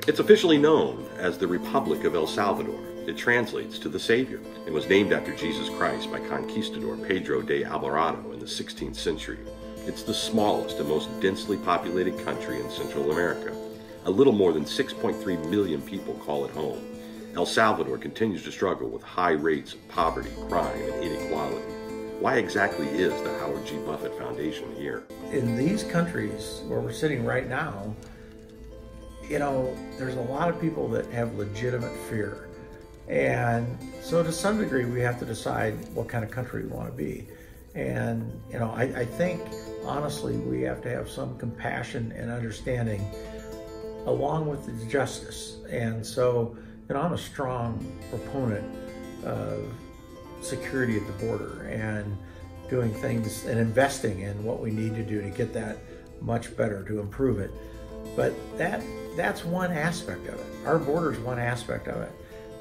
It's officially known as the Republic of El Salvador. It translates to the Savior and was named after Jesus Christ by conquistador Pedro de Alvarado in the 16th century. It's the smallest and most densely populated country in Central America. A little more than 6.3 million people call it home. El Salvador continues to struggle with high rates of poverty, crime, and inequality. Why exactly is the Howard G. Buffett Foundation here? In these countries where we're sitting right now, there's a lot of people that have legitimate fear. And so to some degree, we have to decide what kind of country we want to be. And, I think, honestly, we have to have some compassion and understanding along with the justice. And so, I'm a strong proponent of security at the border and doing things and investing in what we need to do to get that much better, to improve it. But that's one aspect of it. Our border is one aspect of it.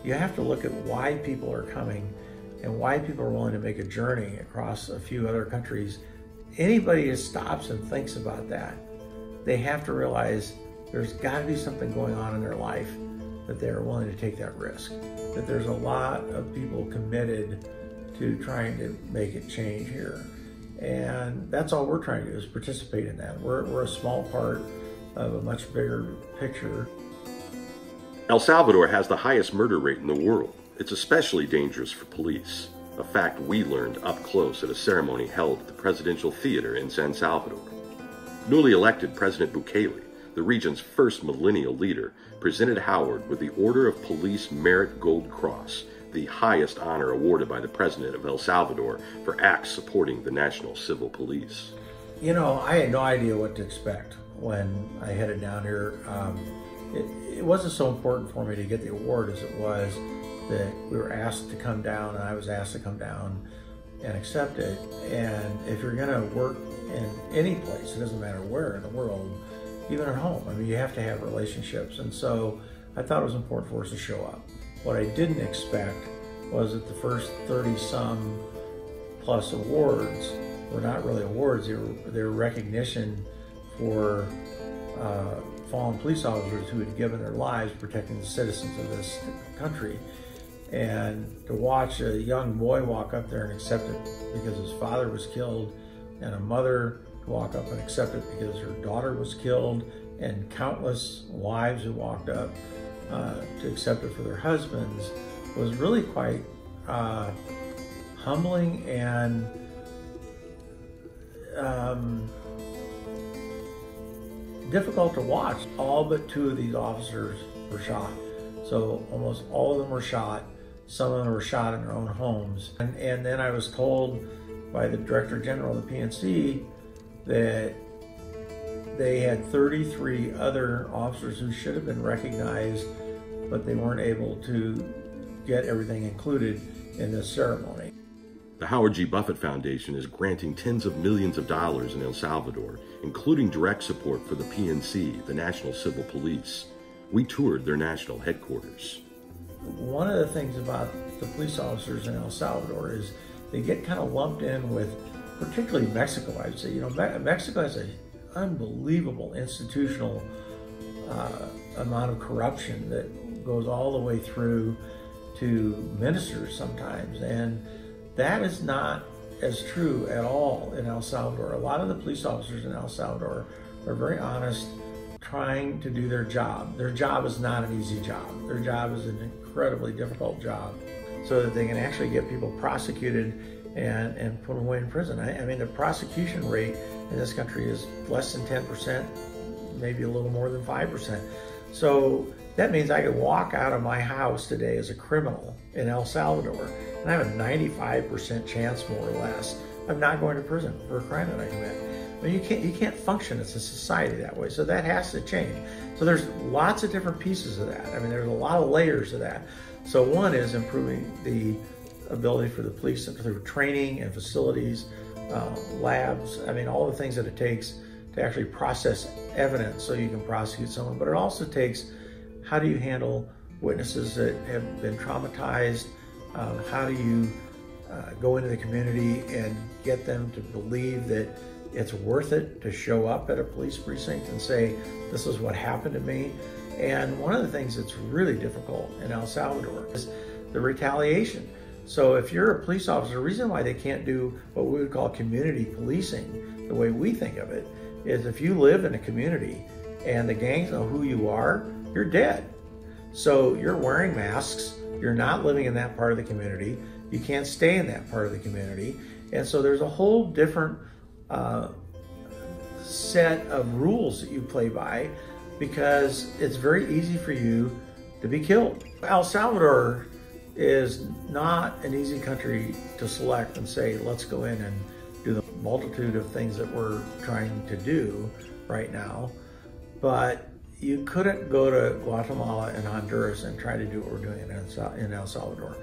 You have to look at why people are coming and why people are willing to make a journey across a few other countries. Anybody who stops and thinks about that, they have to realize there's got to be something going on in their life that they're willing to take that risk. That there's a lot of people committed to trying to make it change here. And that's all we're trying to do, is participate in that. We're a small part of a much bigger picture. El Salvador has the highest murder rate in the world. It's especially dangerous for police, a fact we learned up close at a ceremony held at the Presidential Theater in San Salvador. Newly elected President Bukele, the region's first millennial leader, presented Howard with the Order of Police Merit Gold Cross, the highest honor awarded by the President of El Salvador for acts supporting the National Civil Police. I had no idea what to expect when I headed down here. It wasn't so important for me to get the award as it was that we were asked to come down, and I was asked to come down and accept it. And if you're going to work in any place, it doesn't matter where in the world, even at home, you have to have relationships. And so I thought it was important for us to show up. What I didn't expect was that the first 30-some plus awards were not really awards. They were recognition for fallen police officers who had given their lives protecting the citizens of this country. And to watch a young boy walk up there and accept it because his father was killed, and a mother to walk up and accept it because her daughter was killed, and countless wives who walked up to accept it for their husbands, was really quite humbling and difficult to watch. All but 2 of these officers were shot. So almost all of them were shot. Some of them were shot in their own homes. And then I was told by the Director General of the PNC that they had 33 other officers who should have been recognized, but they weren't able to get everything included in this ceremony. The Howard G. Buffett Foundation is granting tens of millions of dollars in El Salvador, including direct support for the PNC, the National Civil Police. We toured their national headquarters. One of the things about the police officers in El Salvador is they get kind of lumped in with, particularly Mexico, I'd say. Mexico has an unbelievable institutional amount of corruption that goes all the way through to ministers sometimes. And that is not as true at all in El Salvador. A lot of the police officers in El Salvador are very honest, trying to do their job. Their job is not an easy job. Their job is an incredibly difficult job, so that they can actually get people prosecuted and put away in prison. The prosecution rate in this country is less than 10%, maybe a little more than 5%. So that means I could walk out of my house today as a criminal in El Salvador, and I have a 95% chance, more or less, of not going to prison for a crime that I commit. You can't function as a society that way, so that has to change. So there's lots of different pieces of that. There's a lot of layers of that. So one is improving the ability for the police through training and facilities, labs, all the things that it takes to actually process evidence so you can prosecute someone. But it also takes, how do you handle witnesses that have been traumatized? How do you go into the community and get them to believe that it's worth it to show up at a police precinct and say, this is what happened to me. And one of the things that's really difficult in El Salvador is the retaliation. So if you're a police officer, the reason why they can't do what we would call community policing, the way we think of it, is if you live in a community and the gangs know who you are, you're dead. So you're wearing masks, you're not living in that part of the community, you can't stay in that part of the community. And so there's a whole different set of rules that you play by, because it's very easy for you to be killed. El Salvador is not an easy country to select and say, let's go in and do the multitude of things that we're trying to do right now. But you couldn't go to Guatemala and Honduras and try to do what we're doing in El Salvador.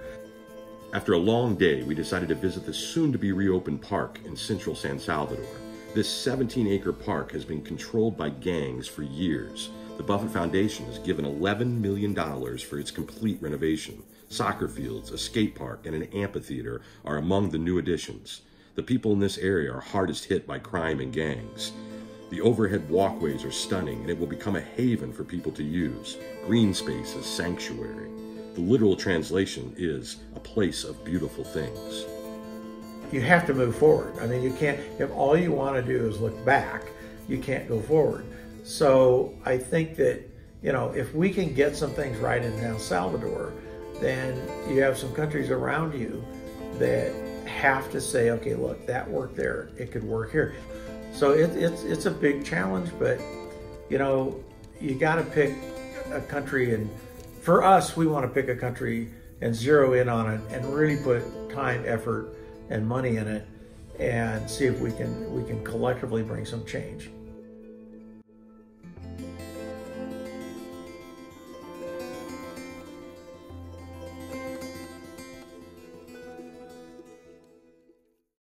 After a long day, we decided to visit the soon-to-be reopened park in central San Salvador. This 17-acre park has been controlled by gangs for years. The Buffett Foundation has given $11 million for its complete renovation. Soccer fields, a skate park, and an amphitheater are among the new additions. The people in this area are hardest hit by crime and gangs. The overhead walkways are stunning, and it will become a haven for people to use. Green space is sanctuary. The literal translation is a place of beautiful things. You have to move forward. I mean, you can't, if all you want to do is look back, you can't go forward. So I think that, you know, if we can get some things right in El Salvador, then you have some countries around you that have to say, okay, look, that worked there, it could work here. So it's a big challenge, but, you know, you got to pick a country, and for us, we want to pick a country and zero in on it and really put time, effort, and money in it, and see if we can collectively bring some change.